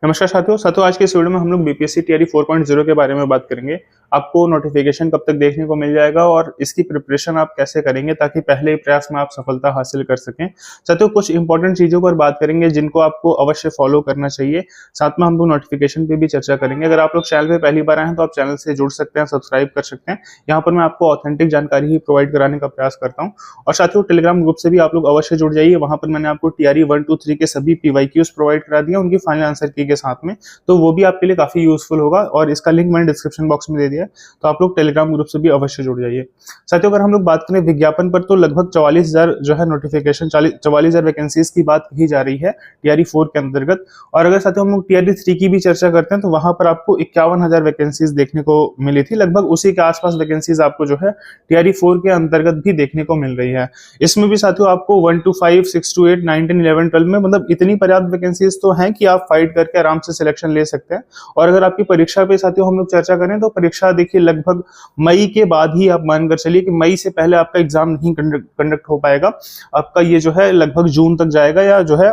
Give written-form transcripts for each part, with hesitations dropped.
नमस्कार साथियों आज के इस वीडियो में हम लोग बीपीएससी टीआरई 4.0 के बारे में बात करेंगे। आपको नोटिफिकेशन कब तक देखने को मिल जाएगा और इसकी प्रिपरेशन आप कैसे करेंगे ताकि पहले ही प्रयास में आप सफलता हासिल कर सकें। साथियों कुछ इंपॉर्टेंट चीजों पर बात करेंगे जिनको आपको अवश्य फॉलो करना चाहिए। साथ में हम लोग नोटिफिकेशन पे भी चर्चा करेंगे। अगर आप लोग चैनल पे पहली बार आए हैं तो आप चैनल से जुड़ सकते हैं, सब्सक्राइब कर सकते हैं। यहाँ पर मैं आपको ऑथेंटिक जानकारी ही प्रोवाइड कराने का प्रयास करता हूँ। और साथियों टेलीग्राम ग्रुप से भी आप लोग अवश्य जुड़ जाइए। वहां पर मैंने आपको टीआरई 1, 2, 3 के सभी पीवाईक्यूज प्रोवाइड करा दिए, उनकी फाइनल आंसर की के साथ में, तो वो भी आपके लिए काफी यूजफुल होगा और इसका लिंक मैंने डिस्क्रिप्शन बॉक्स में दे दिया है, तो आप लोग टेलीग्राम ग्रुप से भी अवश्य जुड़ जाइए। साथियों अगर हम लोग बात करें विज्ञापन पर तो लगभग 44,000 जो है नोटिफिकेशन 44,000 वैकेंसीज की बात कही जा रही है टीआरई 4 के अंतर्गत। और अगर साथियों हम लोग टीआरई 3 की भी चर्चा करते हैं तो वहां पर आपको 51,000 वैकेंसीज देखने को मिली थी। लगभग उसी के आसपास वैकेंसीज आपको जो है टीआरई 4 के अंतर्गत भी देखने को मिल रही है। इसमें भी साथियों आपको 1 to 5, 6 to 8, 9, 10, 11, 12 में मतलब इतनी पर्याप्त वैकेंसीज तो हैं कि आप फाइट करके आराम से सिलेक्शन ले सकते हैं। और अगर आपकी परीक्षा पे साथियों हम लोग चर्चा करें तो परीक्षा देखिए लगभग मई के बाद ही आप मानकर चलिए कि मई से पहले आपका एग्जाम नहीं कंडक्ट हो पाएगा। आपका ये जो है लगभग जून तक जाएगा या जो है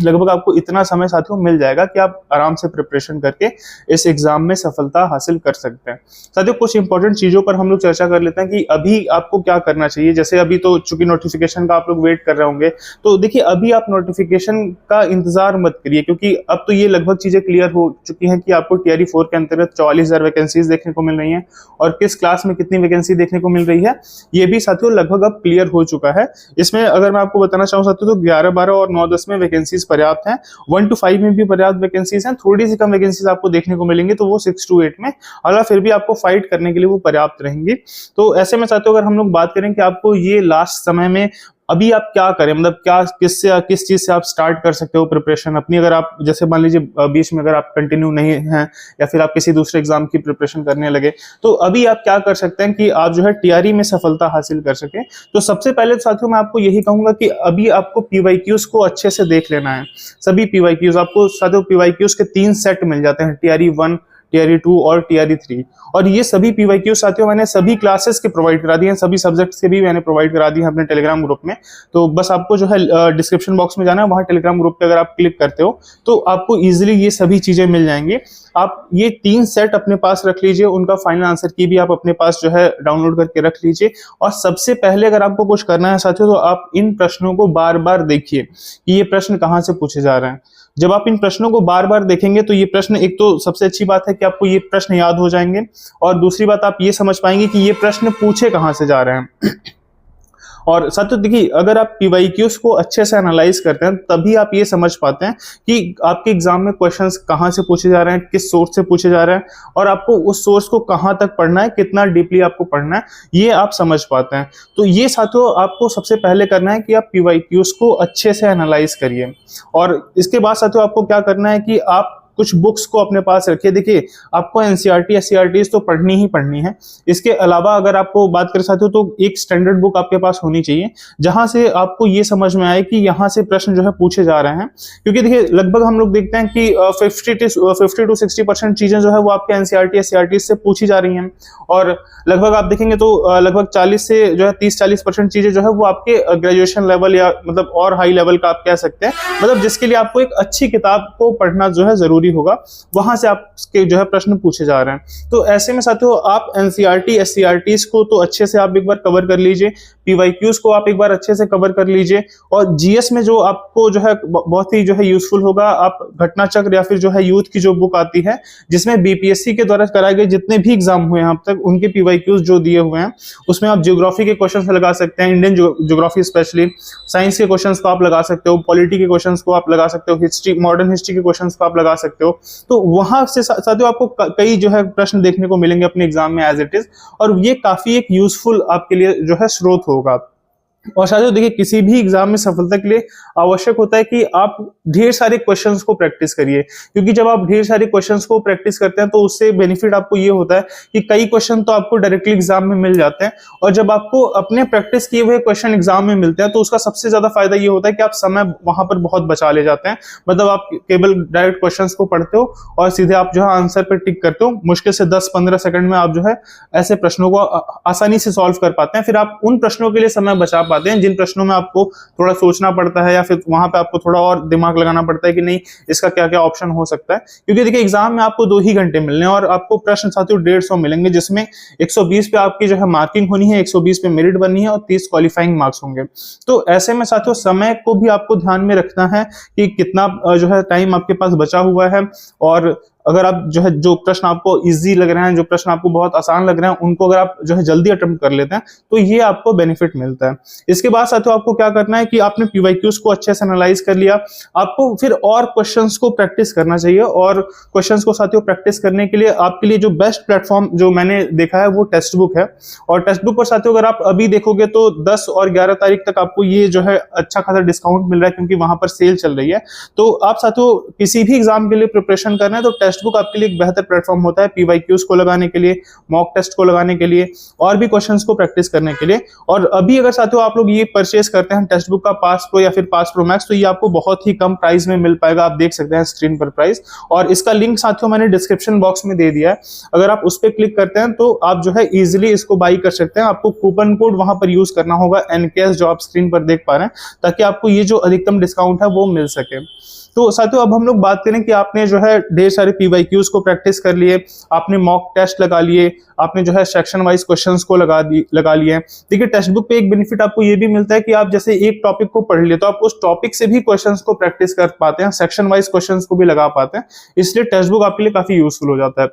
लगभग आपको इतना समय साथियों मिल जाएगा कि आप आराम से प्रिपरेशन करके इस एग्जाम में सफलता हासिल कर सकते हैं। साथियों कुछ इंपॉर्टेंट चीजों पर हम लोग चर्चा कर लेते हैं कि अभी आपको क्या करना चाहिए। जैसे अभी तो चूंकि नोटिफिकेशन का आप लोग वेट कर रहे होंगे, तो देखिए अभी आप नोटिफिकेशन का इंतजार मत करिए, क्योंकि अब तो ये लगभग चीजें क्लियर हो चुकी हैं कि आपको टीआरई 4 के अंतर्गत 44,000 वैकेंसीज देखने को मिल रही हैं और किस क्लास में कितनी वैकेंसी देखने को मिल रही है ये भी साथियों लगभग अब क्लियर हो चुका है। इसमें अगर मैं आपको बताना चाहूँ साथियों तो 11, 12 और 9, 10 में वैकेंसीज पर्याप्त हैं। 1 to 5 में भी पर्याप्त वैकेंसीज हैं। थोड़ी सी कम वैकेंसीज आपको देखने को मिलेंगी तो वो 6 to 8 में, अगर फिर भी आपको फाइट करने के लिए वो पर्याप्त रहेंगी। तो ऐसे में साथियों अगर हम लोग बात करें कि आपको ये लास्ट समय में अभी आप क्या करें, मतलब क्या किस चीज से आप स्टार्ट कर सकते हो प्रिपरेशन अपनी। अगर आप जैसे मान लीजिए बीच में अगर आप कंटिन्यू नहीं हैं या फिर आप किसी दूसरे एग्जाम की प्रिपरेशन करने लगे, तो अभी आप क्या कर सकते हैं कि आप जो है टीआरई में सफलता हासिल कर सके। तो सबसे पहले साथियों मैं आपको यही कहूंगा कि अभी आपको पीवाईक्यूज को अच्छे से देख लेना है। सभी पीवाईक्यूज आपको साथियों पीवाईक्यूज के 3 सेट मिल जाते हैं, टीआरई 1, टीआरई 2 और टीआरई 3। और ये सभी पीवाईक्यू साथियों मैंने सभी क्लासेस के प्रोवाइड करा दिए हैं, सभी सब्जेक्ट्स के भी मैंने प्रोवाइड करा दिए हैं अपने टेलीग्राम ग्रुप में। तो बस आपको जो है डिस्क्रिप्शन बॉक्स में जाना है, वहां टेलीग्राम ग्रुप पे अगर आप क्लिक करते हो तो आपको इजीली ये सभी चीजें मिल जाएंगी। आप ये 3 सेट अपने पास रख लीजिए, उनका फाइनल आंसर की भी आप अपने पास जो है डाउनलोड करके रख लीजिए। और सबसे पहले अगर आपको कुछ करना है साथियों तो आप इन प्रश्नों को बार बार देखिए कि ये प्रश्न कहाँ से पूछे जा रहे हैं। जब आप इन प्रश्नों को बार बार देखेंगे तो ये प्रश्न, एक तो सबसे अच्छी बात है कि आपको ये प्रश्न याद हो जाएंगे और दूसरी बात आप ये समझ पाएंगे कि ये प्रश्न पूछे कहां से जा रहे हैं। और साथियों देखिए अगर आप पीवाईक्यूज को अच्छे से एनालाइज करते हैं तभी आप ये समझ पाते हैं कि आपके एग्जाम में क्वेश्चंस कहां से पूछे जा रहे हैं, किस सोर्स से पूछे जा रहे हैं और आपको उस सोर्स को कहां तक पढ़ना है, कितना डीपली आपको पढ़ना है, ये आप समझ पाते हैं। तो ये साथियों आपको सबसे पहले करना है कि आप पीवाईक्यूज को अच्छे से एनालाइज करिए। और इसके बाद साथियों आपको क्या करना है कि आप कुछ बुक्स को अपने पास रखिए। देखिए आपको एनसीईआरटी एससीईआरटी तो पढ़नी ही पढ़नी है। इसके अलावा अगर आपको बात करें साथियों तो एक स्टैंडर्ड बुक आपके पास होनी चाहिए जहां से आपको ये समझ में आए कि यहाँ से प्रश्न जो है पूछे जा रहे हैं। क्योंकि देखिए लगभग हम लोग देखते हैं कि 50 to 60% चीजें जो है वो आपके एनसीईआरटी एससीईआरटी से पूछी जा रही हैं और लगभग आप देखेंगे तो लगभग 40 से जो है 30-40% चीजें जो है वो आपके ग्रेजुएशन लेवल या मतलब और हाई लेवल का आप कह सकते हैं, मतलब जिसके लिए आपको एक अच्छी किताब को पढ़ना जो है जरूरी होगा, वहां से आपके जो है प्रश्न पूछे जा रहे हैं। तो ऐसे में साथियों आप एनसीईआरटी एससीईआरटी को तो अच्छे से आप एक बार कवर कर लीजिए, पीवाईक्यूज को आप एक बार अच्छे से कवर कर लीजिए और जीएस में जो आपको जो है बहुत ही जो है यूजफुल होगा, आप घटना चक्र या फिर जो है यूथ की जो बुक आती है जिसमें बीपीएससी के द्वारा कराए गए जितने भी एग्जाम हुए हैं अब तक उनके पीवाईक्यूज जो दिए हुए हैं उसमें आप ज्योग्राफी के क्वेश्चंस लगा सकते हैं, इंडियन ज्योग्राफी स्पेशली, साइंस के क्वेश्चंस को आप लगा सकते हो, पॉलिटी के क्वेश्चंस को आप लगा सकते हो, हिस्ट्री मॉडर्न हिस्ट्री के क्वेश्चंस को आप लगा सकते हो। तो वहां से साथियों आपको कई जो है प्रश्न देखने को मिलेंगे अपने एग्जाम में एज इट इज, और ये काफी एक यूजफुल आपके लिए जो है स्रोत होगा। और साथियों देखिए किसी भी एग्जाम में सफलता के लिए आवश्यक होता है कि आप ढेर सारे क्वेश्चंस को प्रैक्टिस करिए, क्योंकि जब आप ढेर सारे क्वेश्चंस को प्रैक्टिस करते हैं तो उससे बेनिफिट आपको ये होता है कि कई क्वेश्चन तो आपको डायरेक्टली एग्जाम में मिल जाते हैं और जब आपको अपने प्रैक्टिस किए हुए क्वेश्चन एग्जाम में मिलते हैं तो उसका सबसे ज्यादा फायदा ये होता है कि आप समय वहां पर बहुत बचा ले जाते हैं। मतलब आप केवल डायरेक्ट क्वेश्चन को पढ़ते हो और सीधे आप जो है आंसर पर टिक करते हो, मुश्किल से 10-15 सेकंड में आप जो है ऐसे प्रश्नों को आसानी से सॉल्व कर पाते हैं। फिर आप उन प्रश्नों के लिए समय बचा पाते हैं, जिन प्रश्नों में आपको थोड़ा सोचना पड़ता है या फिर वहां पे आपको थोड़ा और दिमाग लगाना पड़ता है कि नहीं इसका क्या क्या ऑप्शन हो सकता है। क्योंकि देखिए एग्जाम में आपको 2 ही घंटे मिलने हैं और आपको प्रश्न साथियों 150 मिलेंगे, जिसमें 120 पे आपकी जो है मार्किंग होनी है, 120 पे मेरिट बननी है और 30 क्वालिफाइंग मार्क्स होंगे। तो ऐसे में साथियों समय को भी आपको ध्यान में रखना है कि कितना जो है टाइम आपके पास बचा हुआ है, और अगर आप जो है जो प्रश्न आपको इजी लग रहे हैं, जो प्रश्न आपको बहुत आसान लग रहे हैं, उनको अगर आप जो है जल्दी अटेम्प्ट कर लेते हैं तो ये आपको बेनिफिट मिलता है। इसके बाद साथियों आपको क्या करना है कि आपने पीवाईक्यूज को अच्छे से एनालाइज कर लिया, आपको फिर और क्वेश्चंस को प्रैक्टिस करना चाहिए। और क्वेश्चंस को साथियों प्रैक्टिस करने के लिए आपके लिए जो बेस्ट प्लेटफॉर्म जो मैंने देखा है वो टेक्स्ट बुक है। और टेक्स्ट बुक पर साथियों अगर आप अभी देखोगे तो 10 और 11 तारीख तक आपको ये जो है अच्छा खासा डिस्काउंट मिल रहा है, क्योंकि वहां पर सेल चल रही है। तो आप साथियों किसी भी एग्जाम के लिए प्रिपरेशन कर रहे हैं तो टेक्स्ट बुक आपके लिए एक बेहतर प्लेटफॉर्म होता है पीवाईक्यूज को लगाने के लिए, मॉक टेस्ट को लगाने के लिए और भी क्वेश्चंस को प्रैक्टिस करने के लिए। और अभी अगर साथियों आप लोग ये परचेस करते हैं टेक्स्ट बुक का पास प्रो या फिर पास प्रो मैक्स, तो ये आपको बहुत ही कम प्राइस में मिल पाएगा। आप देख सकते हैं स्क्रीन पर प्राइस, और इसका लिंक साथियों मैंने डिस्क्रिप्शन बॉक्स में दे दिया है। अगर आप उस पर क्लिक करते हैं तो आप जो है इजिली इसको बाई कर सकते हैं। आपको कूपन कोड वहां पर यूज करना होगा एनकेएस, जो आप स्क्रीन पर देख पा रहे हैं, ताकि आपको ये जो अधिकतम डिस्काउंट है वो मिल सके। तो साथियों अब हम लोग बात करें कि आपने जो है ढेर सारे पीवाईक्यूज को प्रैक्टिस कर लिए, आपने मॉक टेस्ट लगा लिए, आपने जो है सेक्शन वाइज क्वेश्चंस को लगा लिए। देखिए टेक्स्ट बुक पे एक बेनिफिट आपको ये भी मिलता है कि आप जैसे एक टॉपिक को पढ़ लिए तो आप उस टॉपिक से भी क्वेश्चंस को प्रैक्टिस कर पाते हैं, सेक्शन वाइज क्वेश्चंस को भी लगा पाते हैं, इसलिए टेक्स्ट बुक आपके लिए काफी यूजफुल हो जाता है।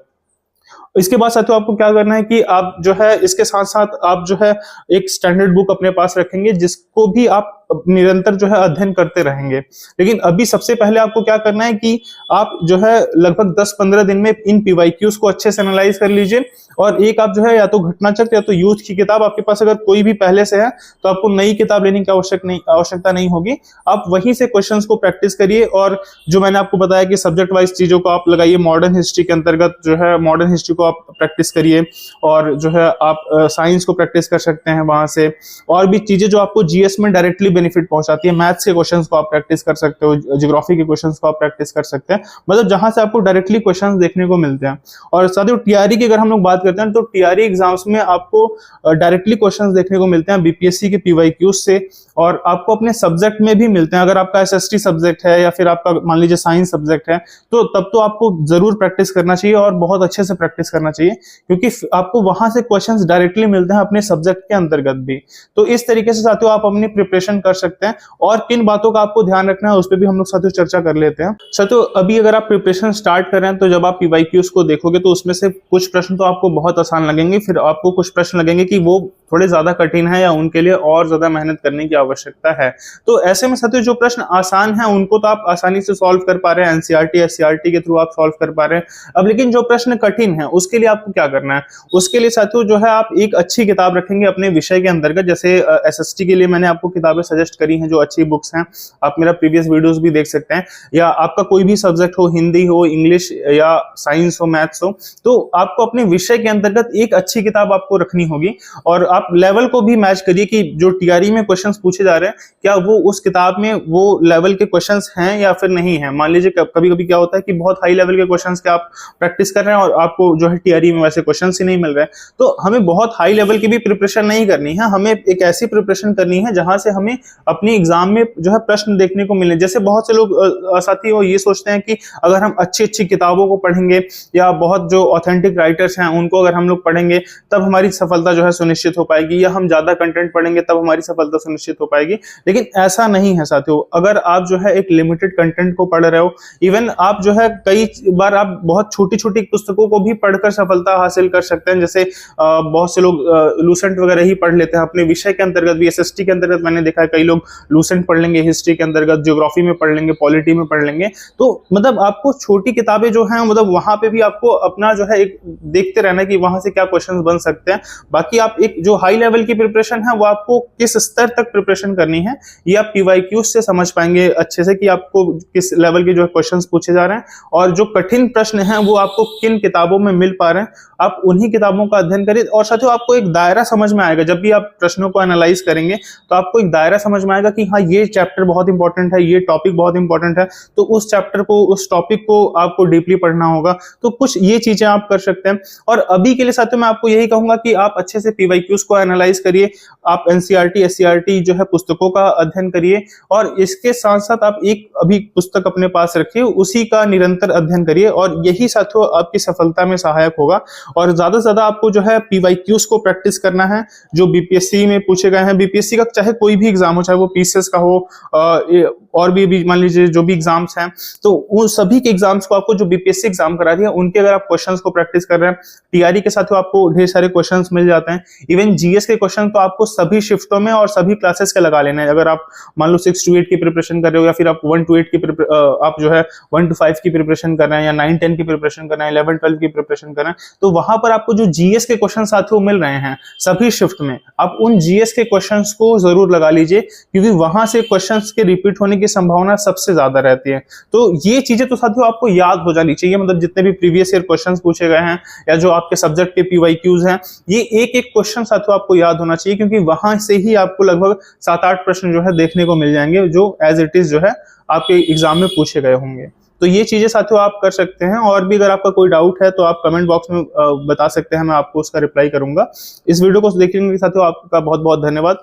इसके बाद साथियों आपको क्या करना है कि आप जो है इसके साथ साथ आप जो है एक स्टैंडर्ड बुक अपने पास रखेंगे, जिसको भी आप निरंतर जो है अध्ययन करते रहेंगे। लेकिन अभी सबसे पहले आपको क्या करना है कि आप जो है लगभग 10-15 दिन में इन पीवाईक्यूज को अच्छे से एनालाइज कर लीजिए, और एक आप जो है या तो घटनाचक्र या तो यूथ की किताब, आपके पास अगर कोई भी पहले से है तो आपको नई किताब लेने की आवश्यकता नहीं होगी। आप वहीं से क्वेश्चंस को प्रैक्टिस करिए, और जो मैंने आपको बताया कि सब्जेक्ट वाइज चीजों को आप लगाइए। मॉडर्न हिस्ट्री के अंतर्गत जो है मॉडर्न हिस्ट्री को आप प्रैक्टिस करिए, और जो है आप साइंस को प्रैक्टिस कर सकते हैं वहां से। और भी चीजें जो आपको जीएस में डायरेक्टली बेनिफिट पहुंचाती है, मैथ्स के क्वेश्चंस को आप प्रैक्टिस कर सकते हो, ज्योग्राफी के क्वेश्चंस को आप प्रैक्टिस कर सकते हैं, मतलब जहां से आपको डायरेक्टली क्वेश्चंस देखने को मिलते हैं। और साथियों टीआरई की अगर हम लोग बात करते हैं तो टीआरई एग्जाम्स में आपको डायरेक्टली क्वेश्चंस देखने को मिलते हैं बीपीएससी के पीवाईक्यूज से, और आपको अपने सब्जेक्ट में भी मिलते हैं। अगर आपका एसएसटी सब्जेक्ट है या फिर आपका मान लीजिए साइंस सब्जेक्ट है, तो तब तो आपको जरूर प्रैक्टिस करना चाहिए और बहुत अच्छे से प्रैक्टिस करना चाहिए, क्योंकि आपको वहां से क्वेश्चंस डायरेक्टली मिलते हैं अपने सब्जेक्ट के अंतर्गत भी। तो इस तरीके से साथियों आप अपनी प्रिपरेशन कर सकते हैं, और किन बातों का आपको ध्यान रखना है उस पर भी हम लोग साथियों चर्चा कर लेते हैं। साथियों अभी अगर आप प्रिपरेशन स्टार्ट कर रहे हैं तो जब आप पीवाईक्यूज को देखोगे तो उसमें से कुछ प्रश्न तो आपको बहुत आसान लगेंगे, फिर आपको कुछ प्रश्न लगेंगे कि वो थोड़े ज्यादा कठिन है या उनके लिए और ज्यादा मेहनत करने की आवश्यकता है। तो ऐसे में साथियों जो प्रश्न आसान है उनको तो आप आसानी से सॉल्व कर पा रहे हैं, एनसीईआरटी एससीईआरटी के थ्रू आप सॉल्व कर पा रहे हैं। अब लेकिन जो प्रश्न कठिन है उसके लिए आपको क्या करना है, उसके लिए साथियों जो है आप एक अच्छी किताब रखेंगे अपने विषय के अंतर्गत। जैसे एसएसटी के लिए मैंने आपको किताबें सजेस्ट करी हैं जो अच्छी बुक्स हैं, आप मेरा प्रीवियस वीडियोस भी देख सकते हैं। या आपका कोई भी सब्जेक्ट हो, हिंदी हो, इंग्लिश या साइंस हो, मैथ्स हो, तो आपको अपने विषय के अंतर्गत एक अच्छी किताब आपको रखनी होगी। और आप लेवल को भी मैच करिए कि जो टीआरई में क्वेश्चंस पूछे जा रहे हैं क्या वो उस किताब में वो लेवल के क्वेश्चंस हैं या फिर नहीं है। मान लीजिए कभी कभी क्या होता है कि बहुत हाई लेवल के क्वेश्चंस के आप प्रैक्टिस कर रहे हैं और आपको जो है टीआरई में वैसे क्वेश्चंस ही नहीं मिल रहे हैं, तो हमें बहुत हाई लेवल की भी प्रिपरेशन नहीं करनी है, हमें एक ऐसी प्रिपरेशन करनी है जहां से हमें अपनी एग्जाम में जो है प्रश्न देखने को मिले। जैसे बहुत से लोग साथी वो ये सोचते हैं कि अगर हम अच्छी अच्छी किताबों को पढ़ेंगे या बहुत जो ऑथेंटिक राइटर्स हैं उनको अगर हम लोग पढ़ेंगे तब हमारी सफलता जो है सुनिश्चित हो पाएगी, या हम ज्यादा कंटेंट पढ़ेंगे तब हमारी सफलता सुनिश्चित हो पाएगी। लेकिन ऐसा नहीं है साथियों। अगर आप जो है एक लिमिटेड कंटेंट को पढ़ रहे हो, इवन आप जो है कई बार आप बहुत छोटी छोटी पुस्तकों को भी पढ़कर सफलता हासिल कर सकते हैं। जैसे बहुत से लोग लूसेंट वगैरह ही पढ़ लेते हैं अपने विषय के अंतर्गत भी। एसएसटी के अंतर्गत मैंने देखा है कई लोग लूसेंट पढ़ लेंगे, हिस्ट्री के अंतर्गत ज्योग्राफी में पढ़ लेंगे, पॉलिटी में पढ़ लेंगे। तो मतलब आपको छोटी किताबें जो हैं मतलब वहां पे भी आपको अपना जो है एक देखते रहना है कि वहां से क्या क्वेश्चंस बन सकते हैं। बाकी आप एक जो हाई लेवल की प्रिपरेशन है वो आपको किस स्तर तक प्रिपरेशन करनी है ये आप पीवाईक्यूज से समझ पाएंगे अच्छे से कि आपको किस लेवल के जो क्वेश्चंस पूछे जा रहे हैं, और जो कठिन प्रश्न हैं वो आपको किन किताबों में मिल पा रहे हैं। आप उन्हीं किताबों का अध्ययन करिए, और साथियों आपको एक दायरा समझ में आएगा। जब भी आप प्रश्नों को एनालाइज करेंगे तो आपको एक दायरा समझ में आएगा कि हाँ ये चैप्टर बहुत इंपॉर्टेंट है, ये टॉपिक बहुत इंपॉर्टेंट है, तो उस चैप्टर को उस टॉपिक को आपको डीपली पढ़ना होगा। तो कुछ ये चीजें आप कर सकते हैं। और अभी के लिए साथियों मैं आपको यही कहूंगा कि आप अच्छे से पीवाईक्यूज उसको एनालाइज करिए, आप एनसीईआरटी एससीईआरटी जो है पुस्तकों का अध्ययन करिए, और इसके साथ साथ आप एक अभी पुस्तक अपने पास रखिए, उसी का निरंतर अध्ययन करिए, और यही साथियों आपकी सफलता में सहायक होगा। और ज्यादा से ज्यादा आपको जो है पीवाईक्यूज को प्रैक्टिस करना है जो बीपीएससी में पूछे गए हैं। बीपीएससी का चाहे कोई भी एग्जाम हो, चाहे वो पीसीएस का हो और भी मान लीजिए जो भी एग्जाम्स हैं, तो उन सभी के एग्जाम्स को आपको जो बीपीएससी एग्जाम करा रही है उनके अगर आप क्वेश्चंस को प्रैक्टिस कर रहे हैं, टीआरई के साथ आपको ढेर सारे क्वेश्चंस मिल जाते हैं। इवन जीएस के क्वेश्चन तो आपको सभी शिफ्टों में और सभी क्लासेस के लगा लेने हैं। अगर आप मान लो 6 to 8 की प्रिपरेशन कर रहे हो, या फिर आप 1 to 8 की आप जो है 1 to 5 की प्रिपरेशन कर रहे हैं, या 9-10 की प्रिपरेशन कर रहे हैं, 11-12 की प्रिपरेशन कर रहे हैं, तो वहां पर आपको जो जीएस के क्वेश्चन साथियों मिल रहे हैं सभी शिफ्ट में, आप उन जीएस के क्वेश्चंस को जरूर लगा लीजिए, क्योंकि वहां से क्वेश्चंस के रिपीट होने की संभावना सबसे ज्यादा रहती है। तो ये चीजें तो साथियों आपको याद हो जानी चाहिए, मतलब जितने भी प्रीवियस ईयर क्वेश्चंस पूछे गए हैं या जो आपके सब्जेक्ट के पीवाईक्यूज हैं, ये एक एक क्वेश्चन साथियों आपको याद होना चाहिए, क्योंकि वहां से ही आपको लगभग 7-8 प्रश्न जो है देखने को मिल जाएंगे जो एज इट इज जो है आपके एग्जाम में पूछे गए होंगे। तो ये चीजें साथियों आप कर सकते हैं, और भी अगर आपका कोई डाउट है तो आप कमेंट बॉक्स में बता सकते हैं, मैं आपको उसका रिप्लाई करूंगा। इस वीडियो को देखने के लिए साथियों आपका बहुत बहुत धन्यवाद।